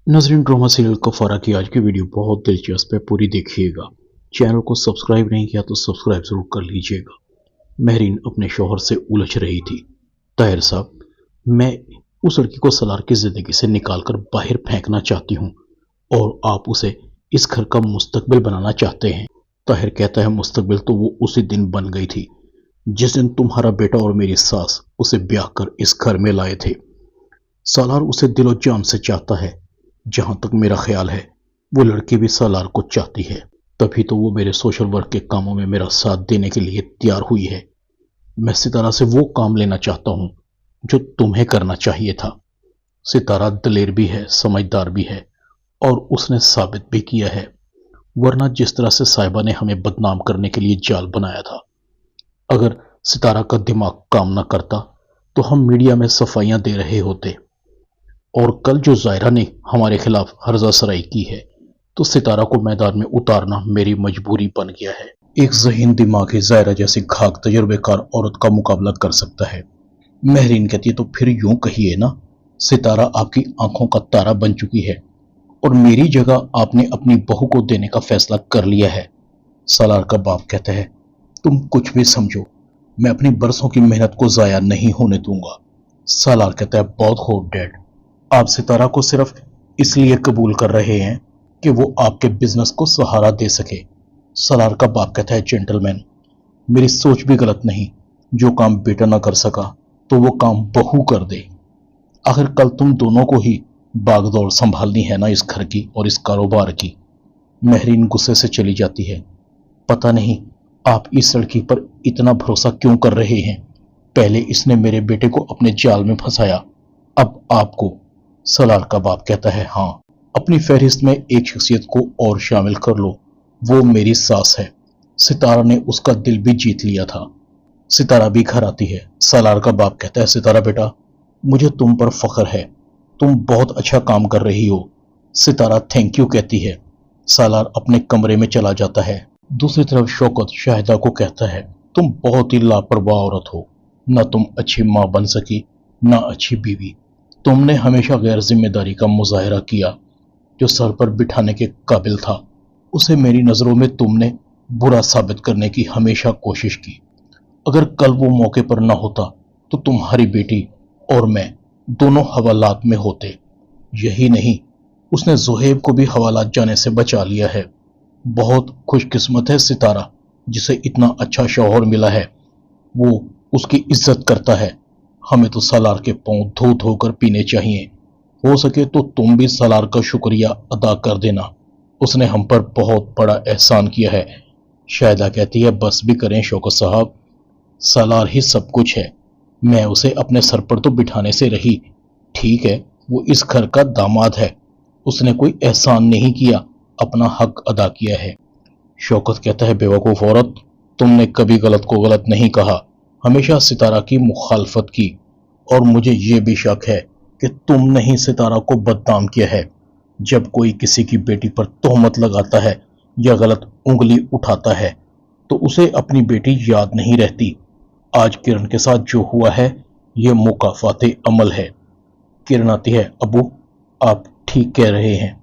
नाज़रीन, drama serial कफारा की आज की वीडियो बहुत दिलचस्प है, पूरी देखिएगा। चैनल को सब्सक्राइब नहीं किया तो सब्सक्राइब जरूर कर लीजिएगा। महरीन अपने शौहर से उलझ रही थी। ताहिर साहब, मैं उस लड़की को सलार की जिंदगी से निकालकर बाहर फेंकना चाहती हूँ और आप उसे इस घर का मुस्तकबिल बनाना चाहते हैं। ताहिर कहता है, मुस्तकबिल तो वो उसी दिन बन गई थी जिस दिन तुम्हारा बेटा और मेरी सास उसे ब्याह कर इस घर में लाए थे। सालार उसे दिलो जान से चाहता है। जहां तक मेरा ख्याल है वो लड़की भी सालार को चाहती है, तभी तो वो मेरे सोशल वर्क के कामों में मेरा साथ देने के लिए तैयार हुई है। मैं सितारा से वो काम लेना चाहता हूं जो तुम्हें करना चाहिए था। सितारा दलेर भी है, समझदार भी है और उसने साबित भी किया है, वरना जिस तरह से साहिबा ने हमें बदनाम करने के लिए जाल बनाया था, अगर सितारा का दिमाग काम न करता तो हम मीडिया में सफाइयां दे रहे होते। और कल जो जायरा ने हमारे खिलाफ हर्जा सराई की है, तो सितारा को मैदान में उतारना मेरी मजबूरी बन गया है। एक ज़हीन दिमाग जायरा जैसी घाक तजुर्बेकार औरत का मुकाबला कर सकता है। महरीन कहती है, तो फिर यूं कहिए ना, सितारा आपकी आंखों का तारा बन चुकी है और मेरी जगह आपने अपनी बहू को देने का फैसला कर लिया है। सालार का बाप कहता है, तुम कुछ भी समझो, मैं अपनी बरसों की मेहनत को जाया नहीं होने दूंगा। सालार कहता है, बहुत खूब डैड, आप सितारा को सिर्फ इसलिए कबूल कर रहे हैं कि वो आपके बिजनेस को सहारा दे सके। सालार का बाप कहता है, जेंटलमैन, मेरी सोच भी गलत नहीं। जो काम बेटा ना कर सका तो वो काम बहू कर दे। आखिर कल तुम दोनों को ही बागदौड़ संभालनी है ना, इस घर की और इस कारोबार की। महरीन गुस्से से चली जाती है। पता नहीं आप इस लड़की पर इतना भरोसा क्यों कर रहे हैं। पहले इसने मेरे बेटे को अपने जाल में फंसाया, अब आपको। सलार का बाप कहता है, हाँ, अपनी फहरिस्त में एक शख्सियत को और शामिल कर लो, वो मेरी सास है। सितारा ने उसका दिल भी जीत लिया था। सितारा भी घर आती है। सलार का बाप कहता है, सितारा बेटा, मुझे तुम पर फख्र है, तुम बहुत अच्छा काम कर रही हो। सितारा थैंक यू कहती है। सालार अपने कमरे में चला जाता है। दूसरी तरफ शौकत शाहिदा को कहता है, तुम बहुत ही लापरवाह औरत हो, न तुम अच्छी माँ बन सकी न अच्छी बीवी। तुमने हमेशा गैर जिम्मेदारी का मुजाहरा किया। जो सर पर बिठाने के काबिल था उसे मेरी नजरों में तुमने बुरा साबित करने की हमेशा कोशिश की। अगर कल वो मौके पर ना होता तो तुम्हारी बेटी और मैं दोनों हवालात में होते। यही नहीं, उसने जुहेब को भी हवालात जाने से बचा लिया है। बहुत खुशकिस्मत है सितारा, जिसे इतना अच्छा शौहर मिला है। वो उसकी इज्जत करता है। हमें तो सालार के पांव धो धो कर पीने चाहिए। हो सके तो तुम भी सालार का शुक्रिया अदा कर देना, उसने हम पर बहुत बड़ा एहसान किया है। शाहिदा कहती है, बस भी करें शौकत साहब, सालार ही सब कुछ है। मैं उसे अपने सर पर तो बिठाने से रही। ठीक है, वो इस घर का दामाद है, उसने कोई एहसान नहीं किया, अपना हक अदा किया है। शौकत कहता है, बेवकूफ औरत, तुमने कभी गलत को गलत नहीं कहा, हमेशा सितारा की मुखालफत की। और मुझे ये भी शक है कि तुमने ही सितारा को बदनाम किया है। जब कोई किसी की बेटी पर तोहमत लगाता है या गलत उंगली उठाता है तो उसे अपनी बेटी याद नहीं रहती। आज किरण के साथ जो हुआ है ये मुकाफाते अमल है। किरण आती है, अबू आप ठीक कह रहे हैं,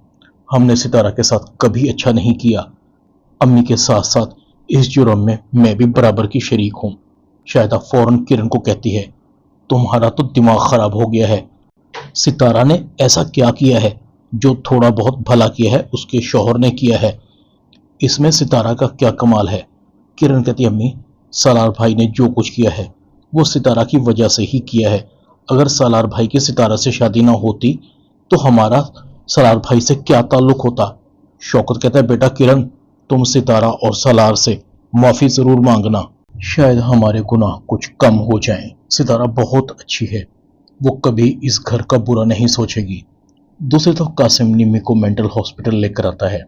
हमने सितारा के साथ कभी अच्छा नहीं किया। अम्मी के साथ साथ इस जुर्म में मैं भी बराबर की शरीक हूं। शायदा फौरन किरण को कहती है, तुम्हारा तो दिमाग खराब हो गया है। सितारा ने ऐसा क्या किया है जो थोड़ा बहुत भला किया है उसके शौहर ने किया है, इसमें सितारा का क्या कमाल है। किरण कहती है, अम्मी, सालार भाई ने जो कुछ किया है वो सितारा की वजह से ही किया है। अगर सालार भाई की सितारा से शादी ना होती तो हमारा सालार भाई से क्या ताल्लुक होता। शौकत कहता है, बेटा किरण, तुम सितारा और सालार से माफी जरूर मांगना, शायद हमारे गुनाह कुछ कम हो जाएं। सितारा बहुत अच्छी है, वो कभी इस घर का बुरा नहीं सोचेगी। दूसरी तरफ कासिम निम्मी को मेंटल हॉस्पिटल लेकर आता है।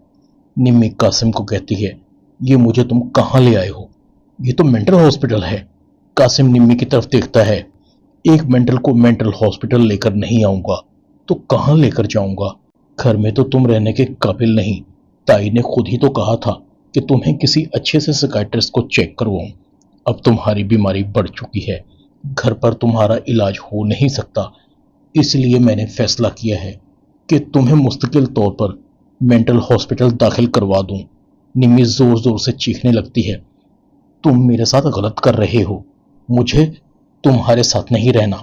निम्मी कासिम को कहती है, ये मुझे तुम कहाँ ले आए हो, ये तो मेंटल हॉस्पिटल है। कासिम निम्मी की तरफ देखता है, एक मेंटल को मेंटल हॉस्पिटल लेकर नहीं आऊंगा तो कहाँ लेकर जाऊंगा। घर में तो तुम रहने के काबिल नहीं। ताई ने खुद ही तो कहा था कि तुम्हें किसी अच्छे से साइकियाट्रिस्ट को चेक करवाऊं। अब तुम्हारी बीमारी बढ़ चुकी है, घर पर तुम्हारा इलाज हो नहीं सकता, इसलिए मैंने फैसला किया है کہ تمہیں مستقل طور پر مینٹل ہاسپٹل داخل کروا دوں۔ نمی زور زور سے چیخنے لگتی ہے۔ تم میرے ساتھ غلط کر رہے ہو، مجھے تمہارے ساتھ نہیں رہنا،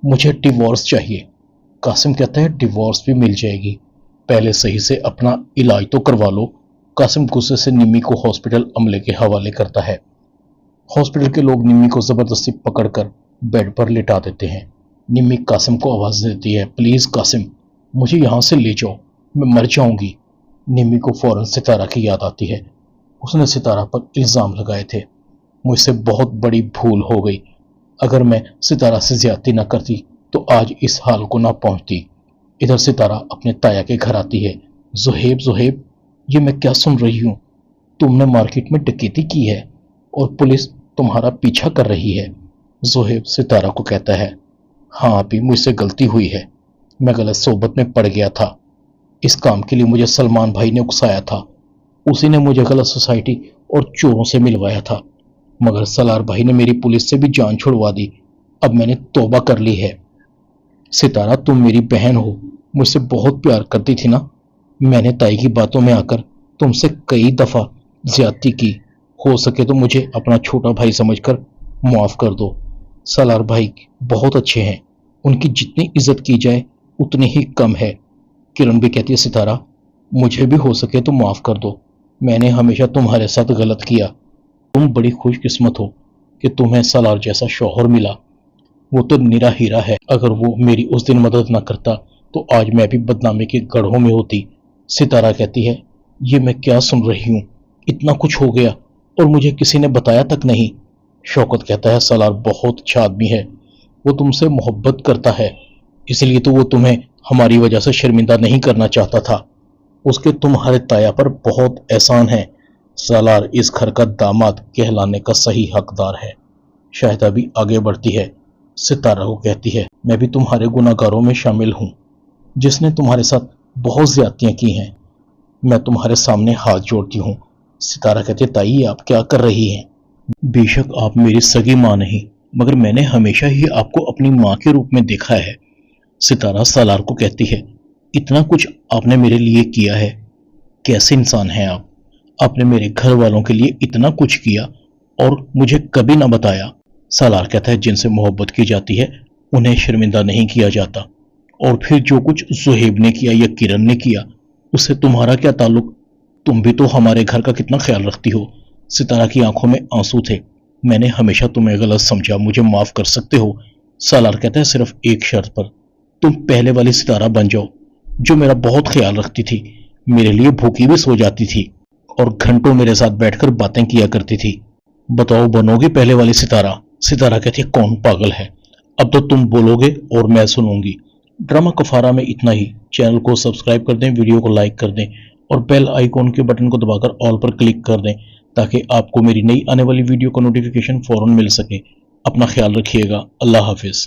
مجھے ڈیورس چاہیے۔ قاسم کہتا ہے ڈیورس بھی مل جائے گی، پہلے صحیح سے اپنا علاج تو کروا لو۔ قاسم غصے سے نمی کو ہاسپٹل عملے کے حوالے کرتا ہے۔ ہاسپٹل کے لوگ نمی کو زبردستی پکڑ کر بیڈ پر لٹا دیتے ہیں۔ نمی قاسم کو آواز دیتی ہے، پلیز قاسم مجھے یہاں سے لے جاؤ، میں مر جاؤں گی۔ نمی کو فوراً ستارہ کی یاد آتی ہے۔ اس نے ستارہ پر الزام لگائے تھے۔ مجھ سے بہت بڑی بھول ہو گئی، اگر میں ستارہ سے زیادتی نہ کرتی تو آج اس حال کو نہ پہنچتی۔ ادھر ستارہ اپنے تایا کے گھر آتی ہے۔ زہیب یہ میں کیا سن رہی ہوں؟ تم نے مارکیٹ میں ڈکیتی کی ہے اور پولیس تمہارا پیچھا کر رہی ہے۔ زہیب ستارہ کو کہتا ہے، ہاں ابھی مجھ سے غلطی ہوئی ہے، میں غلط صحبت میں پڑ گیا تھا۔ اس کام کے لیے مجھے سلمان بھائی نے اکسایا تھا، اسی نے مجھے غلط سوسائٹی اور چوروں سے ملوایا تھا، مگر سالار بھائی نے میری پولیس سے بھی جان چھڑوا دی۔ اب میں نے توبہ کر لی ہے۔ ستارہ تم میری بہن ہو، مجھ سے بہت پیار کرتی تھی نا؟ میں نے تائی کی باتوں میں آ کر تم سے کئی دفعہ زیادتی کی، ہو سکے تو مجھے اپنا چھوٹا بھائی سمجھ کر معاف کر دو۔ سالار بھائی بہت اچھے ہیں، ان کی جتنی عزت کی جائے اتنی ہی کم ہے۔ کرن بھی کہتی ہے، ستارہ مجھے بھی ہو سکے تو معاف کر دو، میں نے ہمیشہ تمہارے ساتھ غلط کیا۔ تم بڑی خوش قسمت ہو کہ تمہیں سالار جیسا شوہر ملا، وہ تو نرا ہیرا ہے، اگر وہ میری اس دن مدد نہ کرتا تو آج میں بھی بدنامی کے گڑھوں میں ہوتی۔ ستارہ کہتی ہے، یہ میں کیا سن رہی ہوں، اتنا کچھ ہو گیا اور مجھے کسی نے بتایا تک نہیں۔ شوکت کہتا ہے، سالار بہت اچھا آدمی ہے، وہ تم سے محبت کرتا ہے، اس لیے تو وہ تمہیں ہماری وجہ سے شرمندہ نہیں کرنا چاہتا تھا، اس کے تمہارے تایا پر بہت احسان ہے۔ سالار اس گھر کا داماد کہلانے کا صحیح حقدار ہے۔ شاہدہ بھی آگے بڑھتی ہے، ستارہ کو کہتی ہے، میں بھی تمہارے گناہ گاروں میں شامل ہوں جس نے تمہارے ساتھ بہت زیادتیاں کی ہیں، میں تمہارے سامنے ہاتھ جوڑتی ہوں۔ ستارہ کہتی ہے، تائی آپ کیا کر رہی ہیں؟ بے شک آپ میری سگی ماں نہیں، مگر میں نے ہمیشہ ہی آپ کو اپنی ماں کے روپ میں دیکھا ہے۔ ستارہ سالار کو کہتی ہے، اتنا کچھ آپ نے میرے لیے کیا ہے، کیسے انسان ہیں آپ نے میرے گھر والوں کے لیے اتنا کچھ کیا اور مجھے کبھی نہ بتایا۔ سالار کہتا ہے، جن سے محبت کی جاتی ہے انہیں شرمندہ نہیں کیا جاتا، اور پھر جو کچھ زہیب نے کیا یا کرن نے کیا اس سے تمہارا کیا تعلق؟ تم بھی تو ہمارے گھر کا کتنا خیال رکھتی ہو۔ ستارہ کی آنکھوں میں آنسو تھے، میں نے ہمیشہ تمہیں غلط سمجھا، مجھے معاف کر سکتے ہو؟ سالار کہتا ہے، صرف ایک شرط پر، تم پہلے والی ستارہ بن جاؤ جو میرا بہت خیال رکھتی تھی، میرے لیے بھوکی بھی سو جاتی تھی اور گھنٹوں میرے ساتھ بیٹھ کر باتیں کیا کرتی تھی۔ بتاؤ بنو گے پہلے والی ستارہ؟ ستارہ کہتی ہے، کون پاگل ہے، اب تو تم بولو گے اور میں سنوں گی۔ ڈرامہ کفارہ میں اتنا ہی۔ چینل کو سبسکرائب کر دیں، ویڈیو کو لائک کر دیں اور بیل آئیکن کے بٹن کو دبا کر آل پر کلک کر دیں تاکہ آپ کو میری نئی آنے والی ویڈیو کا نوٹیفیکیشن فوراً مل سکے۔ اپنا خیال رکھیے گا، اللہ حافظ۔